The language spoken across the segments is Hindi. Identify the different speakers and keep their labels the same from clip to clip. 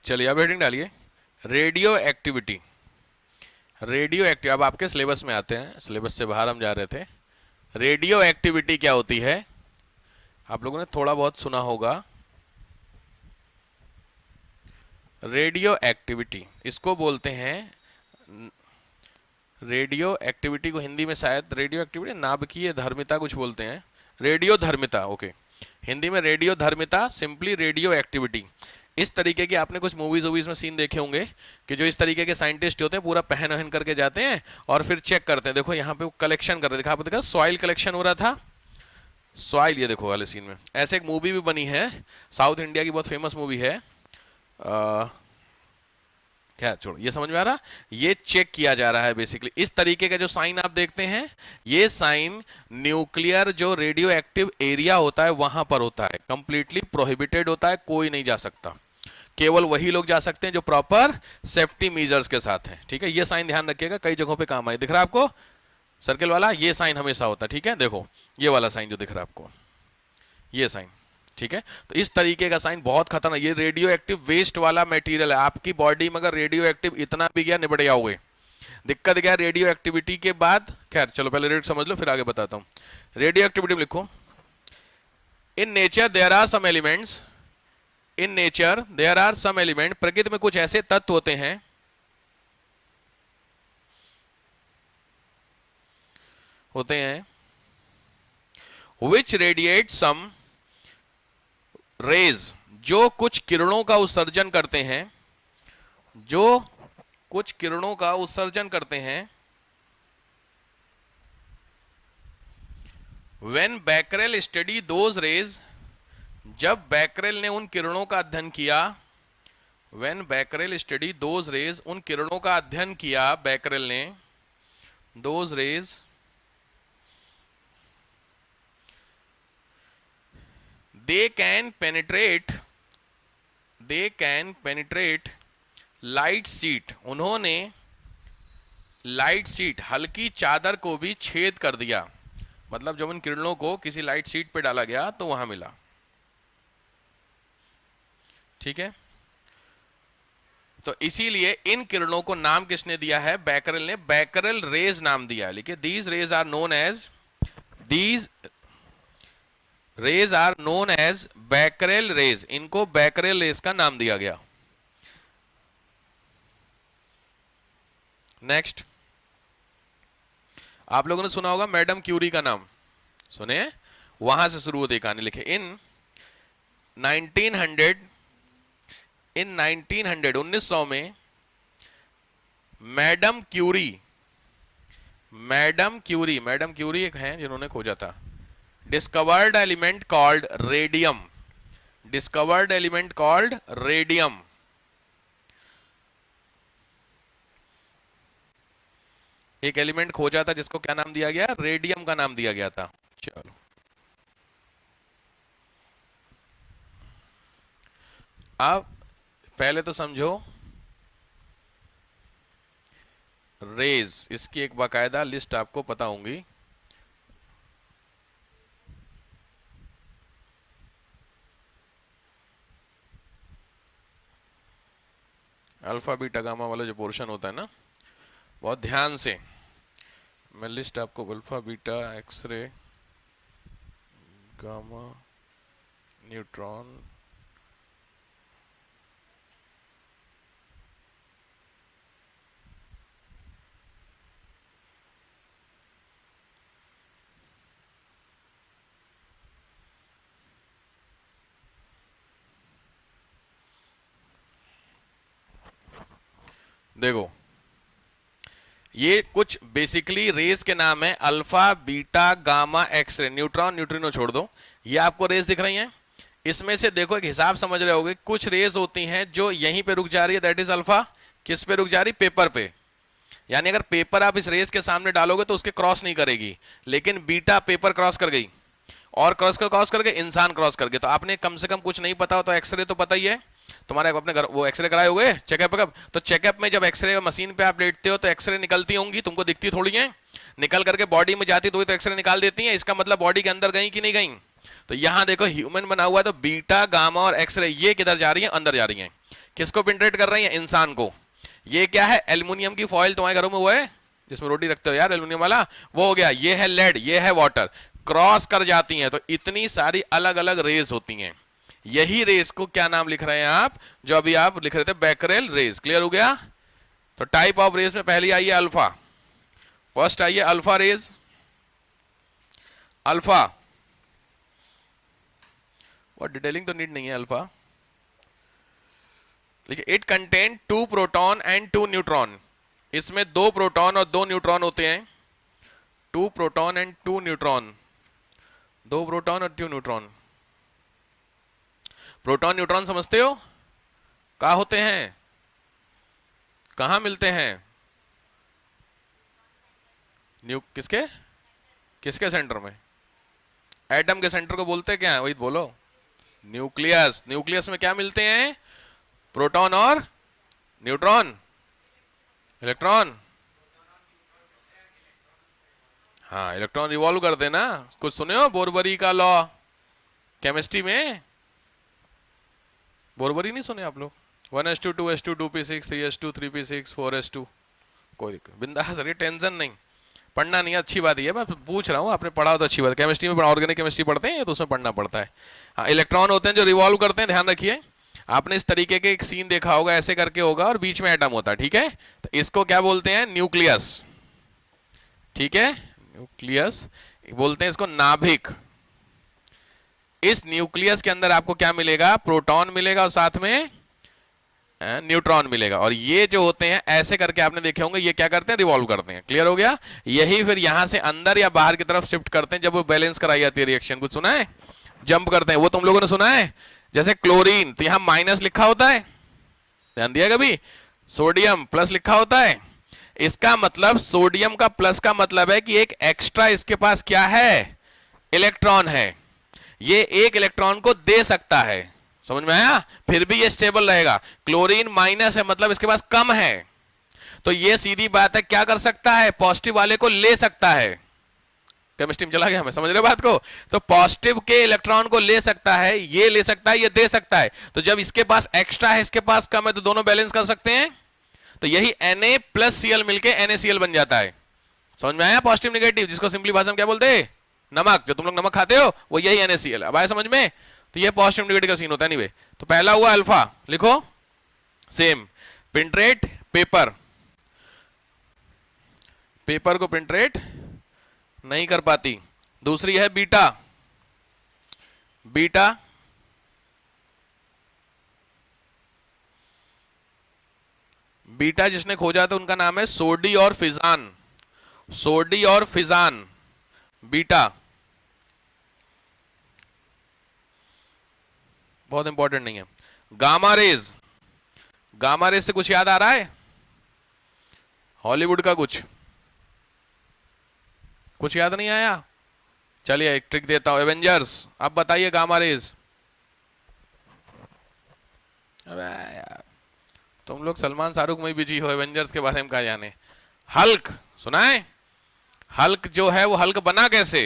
Speaker 1: चलिए अब हेडिंग डालिए, रेडियो एक्टिविटी। रेडियो एक्टिव, अब आपके सिलेबस में आते हैं, सिलेबस से बाहर हम जा रहे थे। रेडियो एक्टिविटी क्या होती है? आप लोगों ने थोड़ा बहुत सुना होगा। रेडियो एक्टिविटी इसको बोलते हैं, रेडियो एक्टिविटी को हिंदी में शायद रेडियो एक्टिविटी नाभिकीय धर्मिता कुछ बोलते हैं, रेडियो धर्मिता, ओके। हिंदी में रेडियो धर्मिता, सिंपली रेडियो एक्टिविटी। इस तरीके की आपने कुछ मूवीज वूवीज में सीन देखे होंगे कि जो इस तरीके के साइंटिस्ट होते हैं पूरा पहन वहन करके जाते हैं और फिर चेक करते हैं। देखो यहाँ पे वो कलेक्शन कर रहे थे, आपको देखा सॉइल कलेक्शन हो रहा था, सॉइल, ये देखो वाले सीन में। ऐसे एक मूवी भी बनी है, साउथ इंडिया की बहुत फेमस मूवी है, क्या छोड़ो, ये समझ में आ रहा, ये चेक किया जा रहा है बेसिकली। इस तरीके का जो साइन आप देखते हैं, ये साइन न्यूक्लियर जो रेडियो एक्टिव एरिया होता है वहां पर होता है, कंप्लीटली प्रोहिबिटेड होता है, कोई नहीं जा सकता, केवल वही लोग जा सकते हैं जो प्रॉपर सेफ्टी मेजर्स के साथ हैं, ठीक है। ये साइन ध्यान रखिएगा, कई जगहों पे काम आए। दिख रहा है आपको सर्कल वाला, ये साइन हमेशा होता है, ठीक है। देखो ये वाला साइन जो दिख रहा है आपको, ये साइन, ठीक है। तो इस तरीके का साइन बहुत खतरनाक, ये रेडियो एक्टिव वेस्ट वाला मटेरियल है। आपकी बॉडी में अगर रेडियो एक्टिव इतना भी गया, निपट जाओगे। दिक्कत क्या है रेडियो एक्टिविटी के बाद, खैर चलो पहले रेड समझ लो फिर आगे बताता हूं। रेडियो एक्टिविटी में लिखो, in nature there are some elements, in nature there are some element, प्रकृति में कुछ ऐसे तत्व होते हैं विच रेडिएट सम रेज, जो कुछ किरणों का उत्सर्जन करते हैं, जो कुछ किरणों का उत्सर्जन करते हैं। When Becquerel study those rays, जब बैकरेल ने उन किरणों का अध्ययन किया, when Becquerel study those rays, उन किरणों का अध्ययन किया बैकरेल ने, those rays, they can penetrate light sheet, उन्होंने लाइट शीट हल्की चादर को भी छेद कर दिया। मतलब जब उन किरणों को किसी लाइट शीट पे डाला गया तो वहां मिला, ठीक है। तो इसीलिए इन किरणों को नाम किसने दिया है? बैकरेल ने, बैकरेल रेज नाम दिया। लिखिए these rays are known as, these rays are known as Becquerel rays, इनको बैकरेल रेज का नाम दिया गया। नेक्स्ट, आप लोगों ने सुना होगा मैडम क्यूरी का नाम, सुने? वहां से शुरू होती कहानी। लिखे इन 1900, इन 1900, 1900 में madam Curie, madam Curie, madam Curie एक हैं जिन्होंने खोजा था, discovered element called radium, discovered element called radium. एक एलिमेंट खोजा था जिसको क्या नाम दिया गया? रेडियम का नाम दिया गया था। चलो अब पहले तो समझो रेज, इसकी एक बाकायदा लिस्ट आपको पता होंगी। अल्फा बीटा गामा वाला जो पोर्शन होता है ना, बहुत ध्यान से मैं लिस्ट आपको, alpha beta X ray gamma neutron, देखो ये कुछ बेसिकली रेस के नाम है, alpha beta gamma X ray, neutron neutrino छोड़ दो, ये आपको रेस दिख रही हैं। इसमें से देखो एक हिसाब समझ रहे होगे, कुछ रेस होती हैं जो यहीं पे रुक जा रही है, दैट इज अल्फा। किस पे रुक जा रही? पेपर पे। यानी अगर पेपर आप इस रेस के सामने डालोगे तो उसके क्रॉस नहीं करेगी, लेकिन बीटा पेपर क्रॉस कर गई, और क्रॉस करके इंसान क्रॉस कर गए। तो आपने कम से कम कुछ नहीं पता हो तो एक्सरे तो पता ही है तुम्हारे, अपने घर वो एक्सरे कराए हुए चेकअप, तो चेकअप में जब एक्सरे मशीन पे आप लेटते हो तो एक्सरे निकलती होंगी, तुमको दिखती थोड़ी है, निकल करके बॉडी में जाती तो एक्सरे निकाल देती है, इसका मतलब बॉडी के अंदर गई कि नहीं गई। तो यहां देखो ह्यूमन बना हुआ है, तो बीटा गामा और एक्सरे ये किधर जा रही है? अंदर जा रही है। किसको पेनिट्रेट कर रही है? इंसान को। ये क्या है? एल्युमिनियम की फॉइल, तुम्हारे घरों में वो है जिसमें रोटी रखते हो यार, एल्युमिनियम वाला, वो हो गया। ये है लेड, ये है वाटर, क्रॉस कर जाती हैं तो इतनी सारी अलग अलग रेस होती हैं। यही रेस को क्या नाम लिख रहे हैं आप, जो अभी आप लिख रहे थे, बैकरेल रेस। क्लियर हो गया? तो टाइप ऑफ रेस में पहली आई है अल्फा, फर्स्ट आई है अल्फा रेस। अल्फा, और डिटेलिंग तो नीड नहीं है अल्फा, लेकिन it contain 2 proton and 2 neutron. इसमें 2 प्रोटॉन और 2 न्यूट्रॉन होते हैं। 2 प्रोटॉन एंड 2 न्यूट्रॉन, 2 प्रोटॉन और 2 न्यूट्रॉन। प्रोटॉन न्यूट्रॉन समझते हो कहाँ होते हैं, कहाँ मिलते हैं? किसके किसके सेंटर में? एटम के सेंटर को बोलते क्या है? वही बोलो, न्यूक्लियस। न्यूक्लियस में क्या मिलते हैं? प्रोटॉन और न्यूट्रॉन, इलेक्ट्रॉन। हाँ, इलेक्ट्रॉन रिवॉल्व कर देना। कुछ सुने हो बोरबरी का लॉ केमिस्ट्री में? बोरबरी नहीं सुने आप लोग? 1s2 2s2 2p6 3s2 3p6 4s2। कोई दिक्कत, बिंदास रहिए, टेंशन नहीं। पढ़ना नहीं है, अच्छी बात है, मैं पूछ रहा हूँ, आपने पढ़ा तो अच्छी बात है। केमिस्ट्री में ऑर्गेनिक केमिस्ट्री पढ़ते हैं तो उसमें पढ़ना पड़ता है। हाँ, इलेक्ट्रॉन होते हैं जो रिवॉल्व करते हैं, ध्यान रखिए। आपने इस तरीके के एक सीन देखा होगा, ऐसे करके होगा और बीच में एटम होता है, ठीक है? तो इसको क्या बोलते हैं? न्यूक्लियस। ठीक है, न्यूक्लियस बोलते हैं इसको, नाभिक। इस न्यूक्लियस के अंदर आपको क्या मिलेगा? प्रोटॉन मिलेगा और साथ में न्यूट्रॉन मिलेगा। और ये जो होते हैं ऐसे करके आपने देखे होंगे, ये क्या करते हैं? रिवॉल्व करते हैं। क्लियर हो गया? यही फिर यहां से अंदर या बाहर की तरफ शिफ्ट करते हैं जब वो बैलेंस कराई जाती है रिएक्शन। कुछ सुना है? जंप करते हैं, वो तुम लोगों ने सुना है? जैसे क्लोरीन, तो यहां माइनस लिखा होता है, ध्यान दिया कभी? सोडियम प्लस लिखा होता है। इसका मतलब सोडियम का प्लस का मतलब है कि एक एक्स्ट्रा इसके पास क्या है? इलेक्ट्रॉन है। ये एक इलेक्ट्रॉन को दे सकता है, समझ में आया? फिर भी ये स्टेबल रहेगा। क्लोरीन माइनस है मतलब इसके पास कम है, तो ये सीधी बात है, क्या कर सकता है? पॉजिटिव वाले को ले सकता है। केमिस्ट्री में चला गया, हमें समझ रहे बात को? तो पॉजिटिव के इलेक्ट्रॉन को ले सकता है, ये ले सकता है, ये दे सकता है। तो जब इसके पास एक्स्ट्रा है, इसके पास कम है, तो दोनों बैलेंस कर सकते हैं। तो यही Na प्लस Cl मिलके NaCl बन जाता है। समझ में आया? पॉजिटिव नेगेटिव, जिसको सिंपली भाषा में क्या बोलते हैं? नमक। जो तुम लोग नमक खाते हो वो यही NaCl। अब आया समझ में? तो ये पॉजिटिव नेगेटिव का सीन होता है। एनीवे, तो पहला हुआ अल्फा, लिखो सेम। पेंट्रेट पेपर, पेपर को पेंट्रेट नहीं कर पाती। दूसरी है बीटा, बीटा बीटा जिसने खोजा था उनका नाम है सोडी और फिजान। सोडी और फिजान, बीटा बहुत इंपॉर्टेंट नहीं है। गामा रेज, गामा रेज से कुछ याद आ रहा है? हॉलीवुड का कुछ याद नहीं आया? चलिए एक ट्रिक देता हूं, एवेंजर्स। अब बताइए गामा रेज। अबे यार, तुम लोग सलमान शाहरुख में बिजी हो, एवेंजर्स के बारे में क्या जाने? हल्क सुना है? हल्क जो है वो हल्क बना कैसे?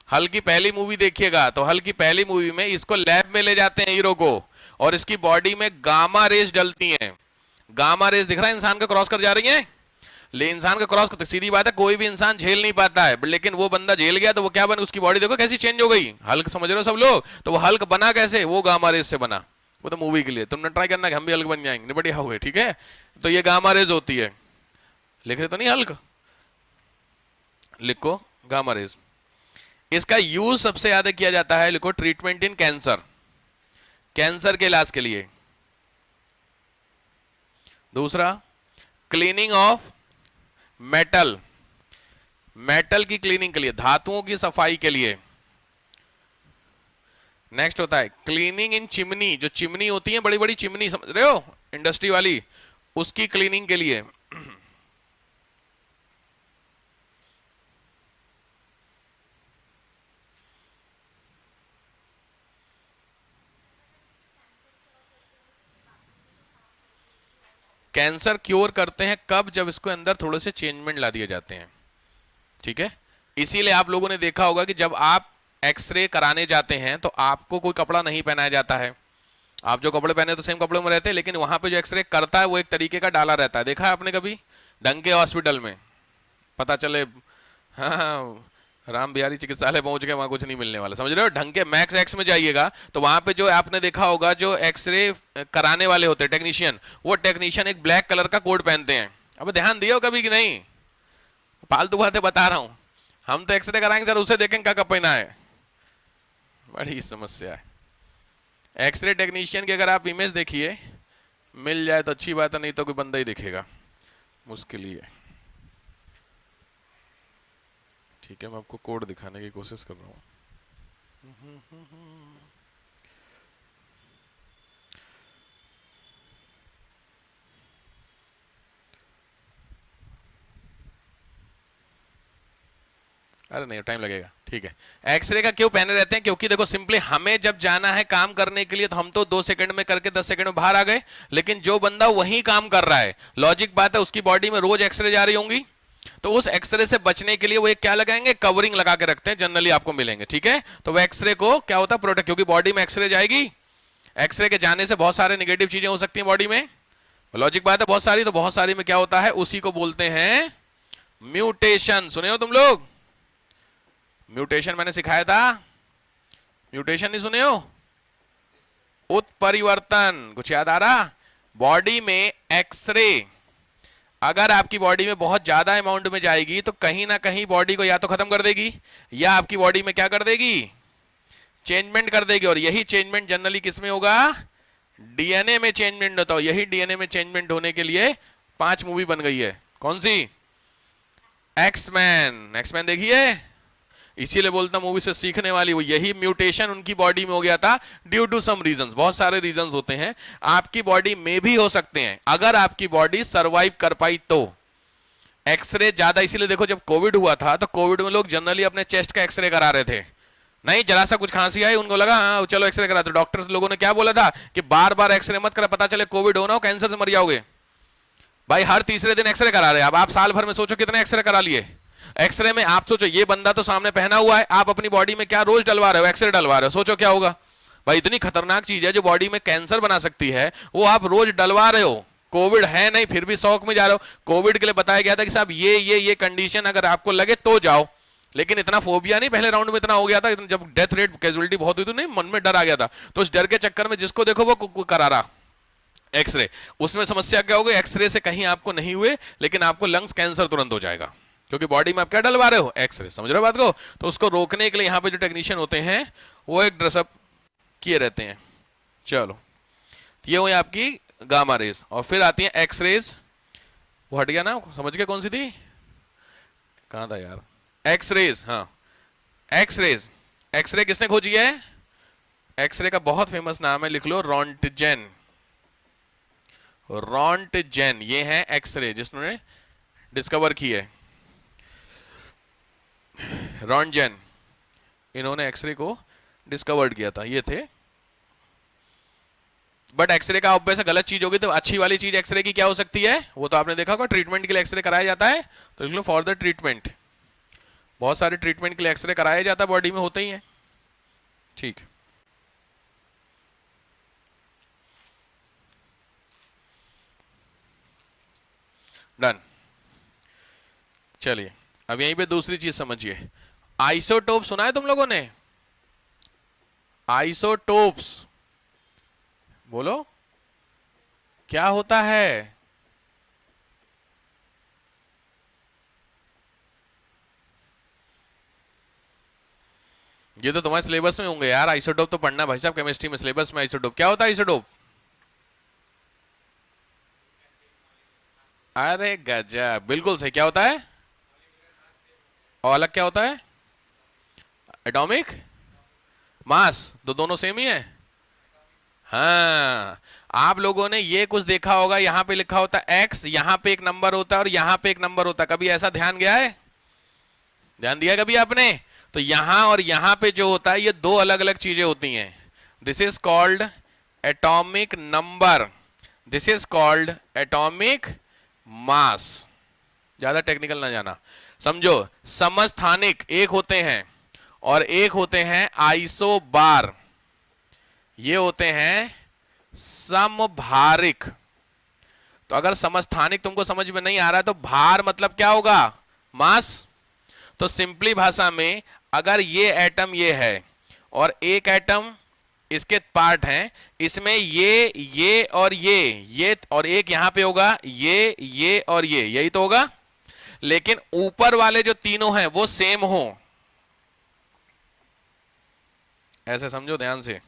Speaker 1: हल्क की पहली मूवी देखिएगा तो हल्क की पहली मूवी में इसको लैब में ले जाते हैं हीरो को, और इसकी बॉडी में गामा रेज डलती हैं। गामा रेज दिख रहा है इंसान का क्रॉस कर जा रही है, ले इंसान का क्रॉस करते, सीधी बात है कोई भी इंसान झेल नहीं पाता है, लेकिन वो बंदा झेल गया तो वो क्या बना? उसकी बॉडी देखो कैसी चेंज हो गई। हल्क समझ रहे हो सब लोग? तो वो हल्क बना कैसे? वो गामा रेज से बना। वो तो मूवी के लिए, तुमने ट्राई करना कि हम भी हल्क बन जाएंगे, बढ़िया हो गए, ठीक है? तो ये गामा रेज होती है। लिख रहे तो नहीं हल्क? लिखो गामा रेज। इसका यूज सबसे ज्यादा किया जाता है, लिखो, ट्रीटमेंट इन कैंसर, कैंसर के इलाज के लिए। दूसरा, क्लीनिंग ऑफ मेटल, मेटल की क्लीनिंग के लिए, धातुओं की सफाई के लिए। नेक्स्ट होता है क्लीनिंग इन चिमनी, जो चिमनी होती है बड़ी बड़ी चिमनी, समझ रहे हो, इंडस्ट्री वाली, उसकी क्लीनिंग के लिए। कैंसर क्योर करते हैं कब? जब इसको अंदर थोड़े से चेंजमेंट ला दिए जाते हैं, ठीक है? इसीलिए आप लोगों ने देखा होगा कि जब आप एक्सरे कराने जाते हैं तो आपको कोई कपड़ा नहीं पहनाया जाता है, आप जो कपड़े पहने तो सेम कपड़ों में रहते हैं, लेकिन वहां पे जो एक्सरे करता है वो एक तरीके का डाला रहता है। देखा है आपने कभी ढंग के हॉस्पिटल में? पता चले हाँ राम बिहारी चिकित्सालय पहुंच गए, वहां कुछ नहीं मिलने वाला, समझ रहे हो? ढंग के मैक्स एक्स में जाइएगा तो वहां पे जो आपने देखा होगा जो एक्सरे कराने वाले होते हैं टेक्नीशियन, वो टेक्नीशियन एक ब्लैक कलर का कोट पहनते हैं। अब ध्यान दिए हो कभी कि नहीं? फालतू बातें बता रहा हूं। हम तो एक्सरे कराएंगे सर, उसे देखेंगे क्या कब पहना है। बड़ी समस्या है। एक्सरे टेक्नीशियन की अगर आप इमेज देखिए, मिल जाए तो अच्छी बात है, नहीं तो कोई बंदा ही दिखेगा, मुश्किल ही है। ठीक है, मैं आपको कोड दिखाने की कोशिश कर रहा हूँ। अरे नहीं, टाइम लगेगा। ठीक है, एक्सरे का क्यों पहने रहते हैं? क्योंकि देखो सिंपली हमें जब जाना है काम करने के लिए तो हम तो 2 सेकंड में करके 10 सेकंड में बाहर आ गए, लेकिन जो बंदा वही काम कर रहा है, लॉजिक बात है, उसकी बॉडी में रोज एक्सरे जा रही होंगी, तो उस एक्सरे से बचने के लिए वो एक क्या लगाएंगे, कवरिंग लगा के रखते हैं, जनरली आपको मिलेंगे। ठीक है, तो वो एक्सरे को क्या होता है, प्रोटेक्ट, क्योंकि बॉडी में एक्सरे जाएगी, एक्सरे के जाने से बहुत सारे नेगेटिव चीजें हो सकती हैं बॉडी में, लॉजिक बात है, बहुत सारी, तो बहुत सारी में क्या होता है, उसी को बोलते हैं म्यूटेशन। सुने हो तुम लोग? म्यूटेशन मैंने सिखाया था, म्यूटेशन नहीं सुने हो? उत्परिवर्तन, कुछ याद आ रहा? बॉडी में एक्सरे अगर आपकी बॉडी में बहुत ज्यादा अमाउंट में जाएगी तो कहीं ना कहीं बॉडी को या तो खत्म कर देगी या आपकी बॉडी में क्या कर देगी, चेंजमेंट कर देगी। और यही चेंजमेंट जनरली किस में होगा, डीएनए में चेंजमेंट होता है। यही डीएनए में चेंजमेंट होने के लिए 5 मूवी बन गई है। कौन सी? एक्समैन। एक्समैन देखिए, इसीलिए बोलता मूवी से सीखने वाली, वो यही म्यूटेशन उनकी बॉडी में हो गया था ड्यू टू सम रीजंस। बहुत सारे रीजंस होते हैं, आपकी बॉडी में भी हो सकते हैं, अगर आपकी बॉडी सरवाइव कर पाई तो। एक्सरे ज्यादा इसीलिए देखो, जब कोविड हुआ था तो कोविड में लोग जनरली अपने चेस्ट का एक्सरे करा रहे थे। नहीं, जरा सा कुछ खांसी आई, उनको लगा हाँ चलो एक्सरे करा, तो डॉक्टर्स लोगों ने क्या बोला था कि बार बार एक्सरे मत करा, पता चले कोविड हो ना हो, कैंसर से मर जाओगे। भाई हर तीसरे दिन एक्सरे करा रहे हैं। अब आप साल भर में सोचो कितने एक्सरे करा लिए। एक्सरे में आप सोचो, ये बंदा तो सामने पहना हुआ है, आप अपनी बॉडी में क्या रोज डलवा रहे हो, एक्सरे डलवा रहे हो, सोचो क्या होगा। भाई इतनी खतरनाक चीज है जो बॉडी में कैंसर बना सकती है, वो आप रोज डलवा रहे हो। कोविड है नहीं फिर भी शौक में जा रहे हो। कोविड के लिए बताया गया था कि साहब ये कंडीशन अगर आपको लगे तो जाओ, लेकिन इतना फोबिया नहीं, पहले राउंड में इतना हो गया था, जब डेथ रेट कैजुअलिटी बहुत हुई तो नहीं, मन में डर आ गया था, तो उस डर के चक्कर में जिसको देखो वो करा रहा एक्सरे। उसमें समस्या क्या होगी, एक्सरे से कहीं आपको नहीं हुए, लेकिन आपको लंग्स कैंसर तुरंत हो जाएगा, क्योंकि बॉडी में आप क्या डलवा रहे हो, एक्सरे। समझ रहे हो बात को? तो उसको रोकने के लिए यहाँ पे जो टेक्नीशियन होते हैं वो एक ड्रेसअप किए रहते हैं। चलो, ये हुई आपकी गामा रेज, और फिर आती है एक्स रेज। वो हट गया ना, समझ गए कौन सी थी, कहां था यार, एक्स रेज। हाँ, एक्स रेज। एक्सरे किसने खोजी है? एक्सरे का बहुत फेमस नाम है, लिख लो, रॉन्टजेन। रॉन्टजेन ये है एक्सरे जिसने डिस्कवर की है, रॉन्टजेन, इन्होंने एक्सरे को डिस्कवर्ड किया था, ये थे। बट एक्सरे का ऑब्वियस गलत चीज होगी, तो अच्छी वाली चीज एक्सरे की क्या हो सकती है, वो तो आपने देखा होगा, ट्रीटमेंट के लिए एक्सरे कराया जाता है, तो लिख लो फॉर द ट्रीटमेंट। बहुत सारे ट्रीटमेंट के लिए एक्सरे कराया जाता है, बॉडी में होते ही है। ठीक, डन। चलिए अब यहीं पे दूसरी चीज समझिए, आइसोटोप सुना है तुम लोगों ने? आइसोटोप्स, बोलो क्या होता है? ये तो तुम्हारे सिलेबस में होंगे यार, आइसोटोप तो पढ़ना भाई साहब, केमिस्ट्री में सिलेबस में आइसोटोप क्या होता है। आइसोटोप, अरे गजब, बिल्कुल सही। क्या होता है? और अलग क्या होता है? एटॉमिक मास, तो दोनों सेम ही है। हाँ, आप लोगों ने ये कुछ देखा होगा, यहां पे लिखा होता है एक्स, यहां पे एक नंबर होता है और यहां पे एक नंबर होता है, कभी ऐसा ध्यान गया है, ध्यान दिया कभी आपने? तो यहां और यहां पे जो होता है ये दो अलग अलग चीजें होती हैं। This is called atomic number, this is called atomic mass. ज्यादा टेक्निकल ना जाना, समझो। समस्थानिक एक होते हैं और एक होते हैं आइसोबार, ये होते हैं समभारिक। तो अगर समस्थानिक तुमको समझ में नहीं आ रहा है तो भार मतलब क्या होगा, मास। तो सिंपली भाषा में अगर ये एटम ये है और एक एटम इसके पार्ट हैं, इसमें ये और ये और एक यहां पे होगा, ये और ये, यही तो होगा। लेकिन ऊपर वाले जो तीनों हैं वो सेम हो, ऐसे समझो ध्यान से।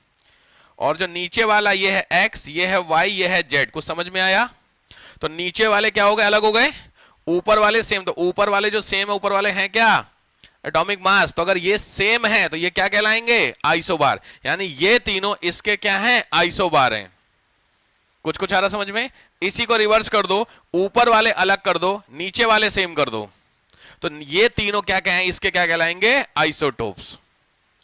Speaker 1: और जो नीचे वाला ये है x, ये है y, ये है z, कुछ समझ में आया। तो नीचे वाले क्या हो गए, अलग हो गए, ऊपर वाले सेम। तो ऊपर वाले जो सेम है, ऊपर वाले हैं क्या, एटॉमिक मास। तो अगर ये सेम है तो ये क्या कहलाएंगे, आइसोबार। यानी ये तीनों इसके क्या हैं, आइसोबार हैं। कुछ कुछ आ रहा समझ में। इसी को रिवर्स कर दो, ऊपर वाले अलग कर दो, नीचे वाले सेम कर दो, तो ये तीनों क्या कहें, इसके क्या कहलाएंगे, आइसोटोप्स।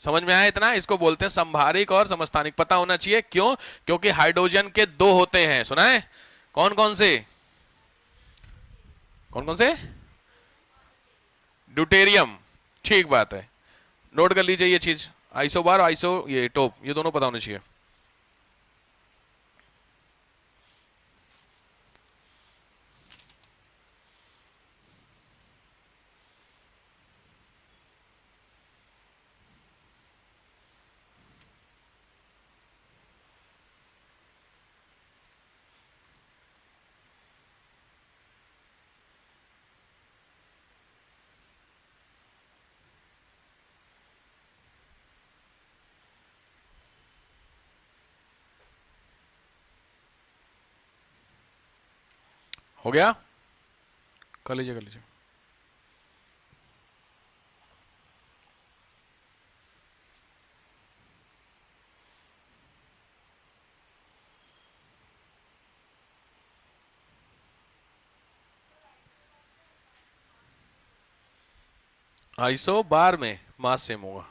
Speaker 1: समझ में आया इतना। इसको बोलते हैं संभारिक और समस्थानिक। पता होना चाहिए क्यों, क्योंकि हाइड्रोजन के दो होते हैं, सुना है, कौन कौन से, कौन कौन से, ड्यूटेरियम, ठीक बात है, नोट कर लीजिए ये चीज। आइसोबार, आइसो ये टोप, ये दोनों पता होने चाहिए। हो गया, कर लीजिए कर लीजिए। आइसो बार में मास सेम होगा।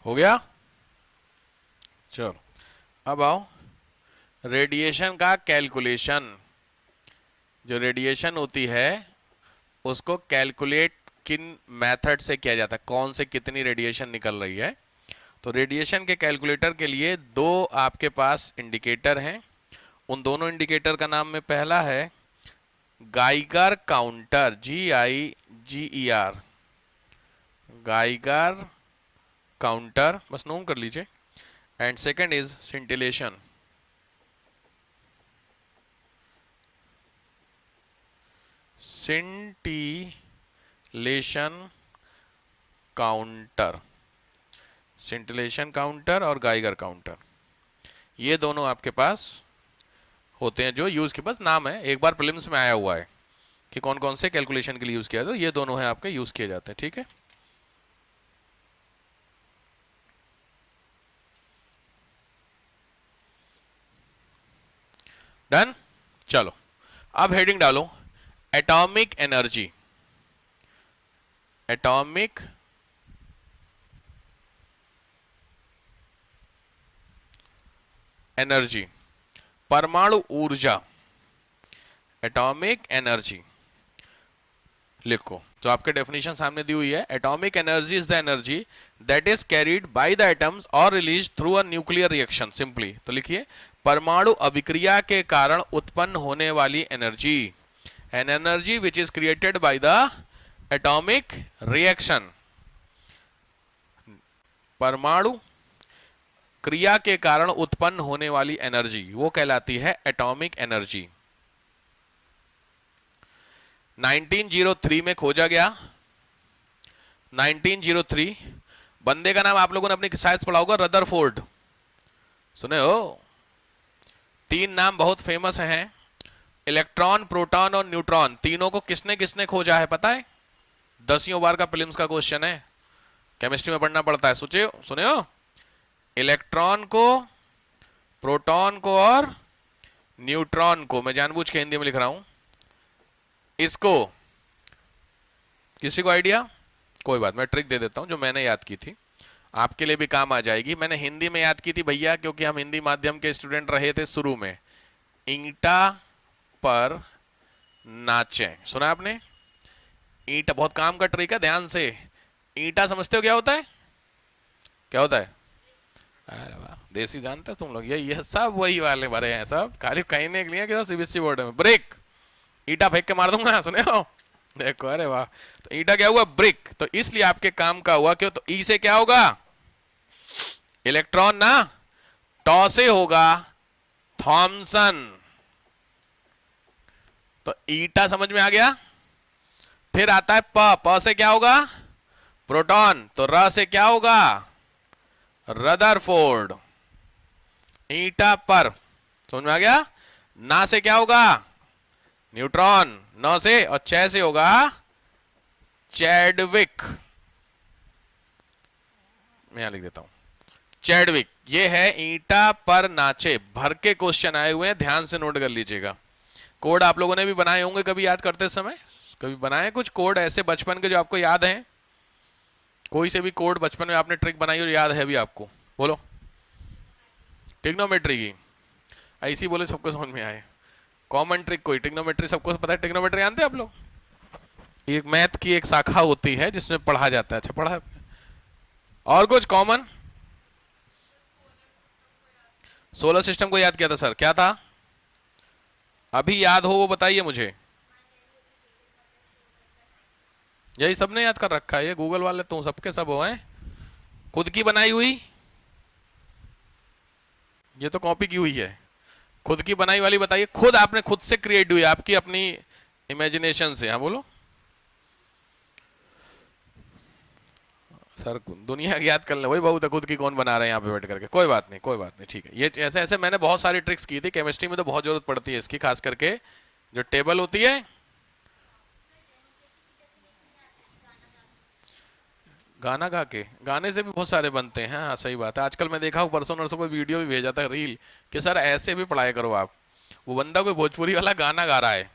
Speaker 1: हो गया, चलो अब आओ रेडिएशन का कैलकुलेशन। जो रेडिएशन होती है उसको कैलकुलेट किन मेथड से किया जाता है, कौन से कितनी रेडिएशन निकल रही है। तो रेडिएशन के कैलकुलेटर के लिए दो आपके पास इंडिकेटर हैं। उन दोनों इंडिकेटर का नाम में पहला है Geiger counter, GIGER, Geiger counter, बस नोट कर लीजिए। And second is scintillation, scintillation counter, scintillation counter और गाइगर काउंटर, ये दोनों आपके पास होते हैं। जो यूज के पास नाम है, एक बार प्रीलिम्स में आया हुआ है कि कौन कौन से कैलकुलेशन के लिए यूज किया, तो ये दोनों हैं आपके, यूज किए जाते हैं, ठीक है। डन, चलो अब हेडिंग डालो, एटॉमिक एनर्जी। एटॉमिक एनर्जी, परमाणु ऊर्जा, एटॉमिक एनर्जी लिखो। तो आपके डेफिनेशन सामने दी हुई है, atomic energy is the energy that is carried by the atoms और release through a nuclear reaction. Simply तो लिखिए, परमाणु अभिक्रिया के कारण उत्पन्न होने वाली energy, an energy which is created by the atomic reaction. परमाणु क्रिया के कारण उत्पन्न होने वाली एनर्जी वो कहलाती है एटॉमिक एनर्जी। 1903 में खोजा गया। 1903 बंदे का नाम आप लोगों ने अपनी शायद पढ़ा होगा, रदरफोर्ड, सुने हो। तीन नाम बहुत फेमस हैं, इलेक्ट्रॉन, प्रोटॉन और न्यूट्रॉन, तीनों को किसने किसने खोजा है पता है। 10वीं बार का प्रीलिम्स का क्वेश्चन है, केमिस्ट्री में पढ़ना पड़ता है, सोचे सुने हो। इलेक्ट्रॉन को, प्रोटॉन को और न्यूट्रॉन को, मैं जानबूझ के हिंदी में लिख रहा हूं इसको। किसी को आइडिया, कोई बात, मैं ट्रिक दे देता हूं जो मैंने याद की थी। आपके लिए भी काम आ जाएगी। मैंने हिंदी में याद की थी भैया, क्योंकि हम हिंदी माध्यम के स्टूडेंट रहे थे शुरू में। ईंटा पर नाचे, सुना आपने? ईंटा बहुत काम का ट्रिक है, ध्यान से। ईंटा समझते हो क्या होता है? क्या होता है? अरे वाह, देसी जानते हो तुम लोग। ये सब वही वाले भरे हैं, सब खाली कहने के लिए कि सीबीएसई बोर्ड में। ब्रेक, ईटा फेंक के मार दूंगा, सुने हो? देखो, अरे वाह। तो ईटा क्या हुआ? ब्रिक। तो इसलिए आपके काम का हुआ। क्यों? तो ई से क्या होगा? इलेक्ट्रॉन ना। टॉ से होगा थॉमसन। तो ईटा समझ में आ गया। फिर आता है प से क्या होगा? प्रोटॉन। तो र से क्या होगा? रदरफोर्ड। ईटा पर, समझ में आ गया। ना से क्या होगा? न्यूट्रॉन। न से और च से होगा चैडविक। मैं यहां लिख देता हूं चैडविक। ये है ईंटा पर नाचे। भर के क्वेश्चन आए हुए हैं, ध्यान से नोट कर लीजिएगा। कोड आप लोगों ने भी बनाए होंगे कभी याद करते समय। कभी बनाए कुछ कोड ऐसे बचपन के जो आपको याद हैं? कोई से भी कोड बचपन में आपने ट्रिक बनाई और याद है भी आपको? बोलो। ट्रिग्नोमेट्री की ऐसी बोले सबको समझ में आए। कॉमन ट्रिक कोई ट्रिग्नोमेट्री सबको पता है। ट्रिग्नोमेट्री जानते हैं आप लोग? एक मैथ की एक शाखा होती है जिसमें पढ़ा जाता है। अच्छा, पढ़ा है? और कुछ कॉमन? सोलर सिस्टम को याद किया था सर, क्या था? अभी याद हो वो बताइए मुझे। यही सबने याद कर रखा है, ये गूगल वाले तो सबके सब हो हैं। खुद की बनाई हुई, ये तो कॉपी की हुई है। खुद की बनाई वाली बताइए। खुद आपने खुद से क्रिएट हुई, आपकी अपनी इमेजिनेशन से। हाँ बोलो सर, दुनिया की याद कर ले, वही बहुत है। खुद की कौन बना रहे हैं यहाँ पे बैठ करके? कोई बात नहीं, कोई बात नहीं, ठीक है। ये ऐसे ऐसे मैंने बहुत सारी ट्रिक्स की थी। केमिस्ट्री में तो बहुत जरूरत पड़ती है इसकी, खास करके जो टेबल होती है। गाना गा के, गाने से भी बहुत सारे बनते हैं। हाँ सही बात है। आजकल मैं देखा हूँ, परसों नरसों को वीडियो भी भेजा था, रील, कि सर ऐसे भी पढ़ाई करो आप। वो बंदा कोई भोजपुरी वाला गाना गा रहा है,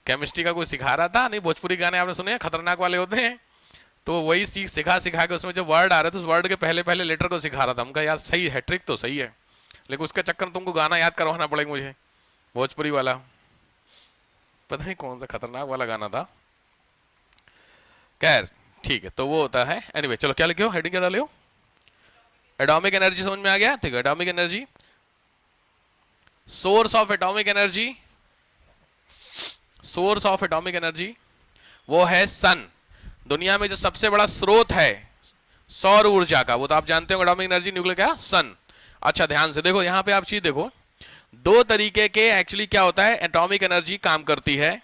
Speaker 1: केमिस्ट्री का कोई सिखा रहा था। नहीं, भोजपुरी गाने आपने सुने हैं, खतरनाक वाले होते हैं। तो वही सीख सिखा सिखा के उसमें जो वर्ड आ रहे थे, उस वर्ड के पहले पहले लेटर को सिखा रहा था। हमका यार सही है, ट्रिक तो सही है, लेकिन उसके चक्कर में तुमको गाना याद करवाना पड़ेगा मुझे, भोजपुरी वाला। पता नहीं कौन सा खतरनाक वाला गाना था। खैर ठीक है, तो वो होता है। एनीवे चलो, क्या लिखे हो, हेडिंग क्या डाले हो? एटॉमिक एनर्जी समझ में आ गया? ठीक है, atomic energy, source of atomic energy. Source of atomic energy वो है सन। दुनिया में जो सबसे बड़ा स्रोत है सौर ऊर्जा का, वो तो आप जानते हो, एटॉमिक एनर्जी, न्यूक्लियर, क्या? सन। अच्छा ध्यान से देखो, यहां पे आप चीज देखो। दो तरीके के एक्चुअली क्या होता है, एटॉमिक एनर्जी काम करती है।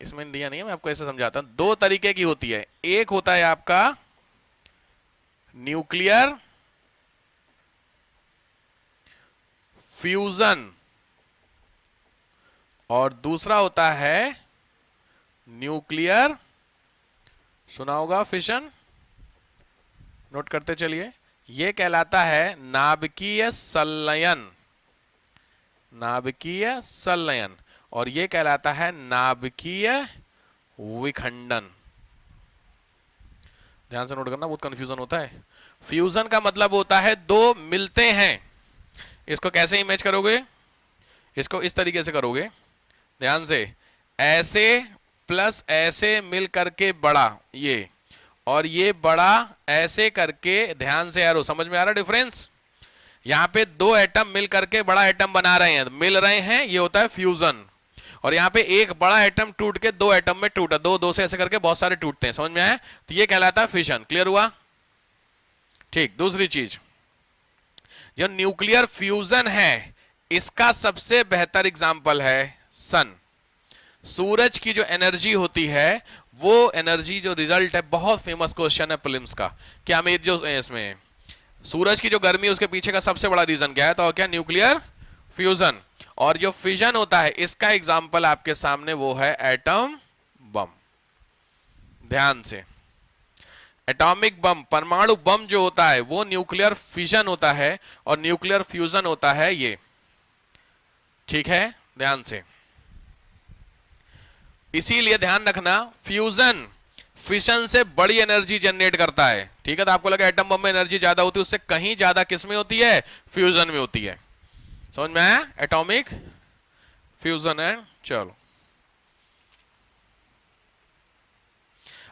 Speaker 1: इसमें दिया नहीं है, मैं आपको ऐसे समझाता हूं। दो तरीके की होती है। एक होता है आपका न्यूक्लियर फ्यूजन, और दूसरा होता है न्यूक्लियर, सुना होगा, फिशन। नोट करते चलिए। यह कहलाता है नाभिकीय संलयन। नाभिकीय संलयन। और यह कहलाता है नाभिकीय विखंडन। ध्यान से नोट करना, बहुत कंफ्यूजन होता है। फ्यूजन का मतलब होता है दो मिलते हैं। इसको कैसे इमेज करोगे? इसको इस तरीके से करोगे, ध्यान से, ऐसे प्लस ऐसे मिल करके बड़ा ये, और ये बड़ा ऐसे करके, ध्यान से एरो, समझ में आ रहा डिफरेंस? यहां पे दो एटम मिल करके बड़ा एटम बना रहे हैं, मिल रहे हैं, ये होता है फ्यूजन। और यहां पे एक बड़ा एटम टूट के दो एटम में टूटा, दो दो से ऐसे करके बहुत सारे टूटते हैं, समझ में आया? तो ये कहलाता है फिशन। क्लियर हुआ? ठीक। दूसरी चीज, जो न्यूक्लियर फ्यूजन है, इसका सबसे बेहतर एग्जाम्पल है सन। सूरज की जो एनर्जी होती है, वो एनर्जी जो रिजल्ट है, बहुत फेमस क्वेश्चन है प्रीलिम्स का, क्या में जो इसमें सूरज की जो गर्मी है उसके पीछे का सबसे बड़ा रीजन क्या है? तो क्या? Nuclear fusion. और जो फिजन होता है, इसका एग्जाम्पल आपके सामने वो है एटम बम। ध्यान से, एटॉमिक बम, परमाणु बम जो होता है वो न्यूक्लियर फिजन होता है, और न्यूक्लियर फ्यूजन होता है ये। ठीक है, ध्यान से। इसीलिए ध्यान रखना, फ्यूजन फिशन से बड़ी एनर्जी जनरेट करता है। ठीक है, तो आपको लगा एटम बम में एनर्जी ज्यादा होती है, उससे कहीं ज्यादा किस में होती है? फ्यूजन में होती है। समझ में आया? एटॉमिक फ्यूजन है। चलो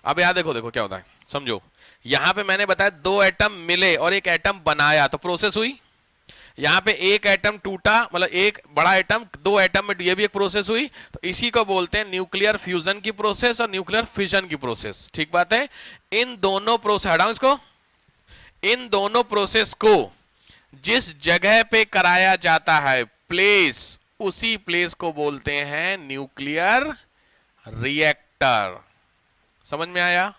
Speaker 1: अब यहां देखो, देखो क्या होता है, समझो। यहां पे मैंने बताया दो एटम मिले और एक एटम बनाया, तो प्रोसेस हुई। यहां पे एक एटम टूटा, मतलब एक बड़ा एटम दो एटम में, ये भी एक प्रोसेस हुई। तो इसी को बोलते हैं न्यूक्लियर फ्यूजन की प्रोसेस और न्यूक्लियर फिशन की प्रोसेस। ठीक बात है। इन दोनों प्रोसेस, हटाओ इसको, इन दोनों प्रोसेस को जिस जगह पे कराया जाता है, प्लेस, उसी प्लेस को बोलते हैं न्यूक्लियर रिएक्टर। समझ में आया?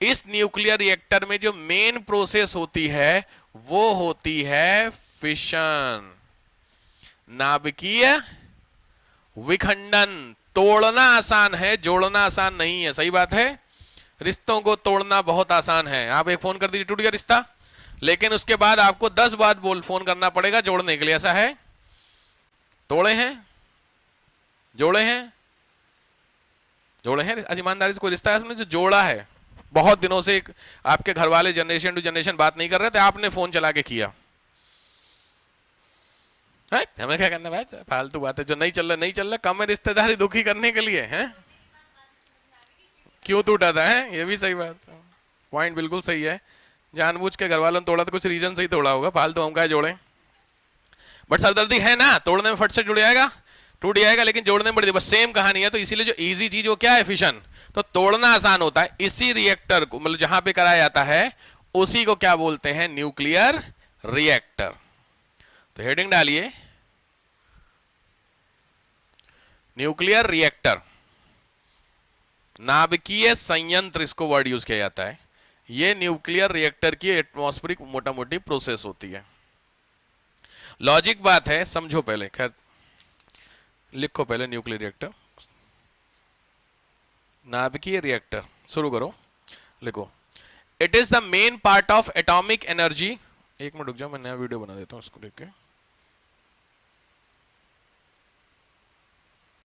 Speaker 1: इस न्यूक्लियर रिएक्टर में जो मेन प्रोसेस होती है वो होती है फिशन, नाभिकीय विखंडन। तोड़ना आसान है, जोड़ना आसान नहीं है। सही बात है। रिश्तों को तोड़ना बहुत आसान है। आप एक फोन कर दीजिए, टूट गया रिश्ता, लेकिन उसके बाद आपको 10 बार फोन करना पड़ेगा जोड़ने के लिए। ऐसा है? तोड़े हैं, जोड़े हैं, जोड़े हैं। आज ईमानदारी से कोई रिश्ता है इसमें जो जोड़ा है? बहुत दिनों से आपके घर वाले जनरेशन टू जनरेशन बात नहीं कर रहे थे, आपने फोन चला के किया है? हमें क्या करना भाई, फालतू बातें। जो नहीं चल रहा नहीं चल रहा, कम है रिश्तेदारी दुखी करने के लिए है। क्यों टूटा था है? ये भी सही बात, पॉइंट बिल्कुल सही है। जानबूझ के घर वालों ने तोड़ा तो कुछ रीजन से ही तोड़ा होगा, फालतू हम क्या जोड़े। बट सरदर्दी है ना, तोड़ने में फट से जुड़ जाएगा, टूट जाएगा, लेकिन जोड़ने में बड़ी बस सेम कहानी है। तो इसीलिए जो इजी चीज वो क्या है? फिशन। तो तोड़ना आसान होता है। इसी रिएक्टर को, मतलब जहां पे कराया जाता है, उसी को क्या बोलते हैं? Nuclear reactor. तो हेडिंग डालिए, न्यूक्लियर रिएक्टर, नाभिकीय संयंत्र, इसको वर्ड यूज किया जाता है। ये न्यूक्लियर रिएक्टर की एटमॉस्फेरिक मोटा मोटी प्रोसेस होती है। लॉजिक बात है, समझो पहले। खैर लिखो पहले न्यूक्लियर रिएक्टर, नाभिकीय रिएक्टर, शुरू करो, लिखो। It is the main part of atomic energy. एक मिनट रुक जाओ, मैं नया वीडियो बना देता हूं इसको देख के।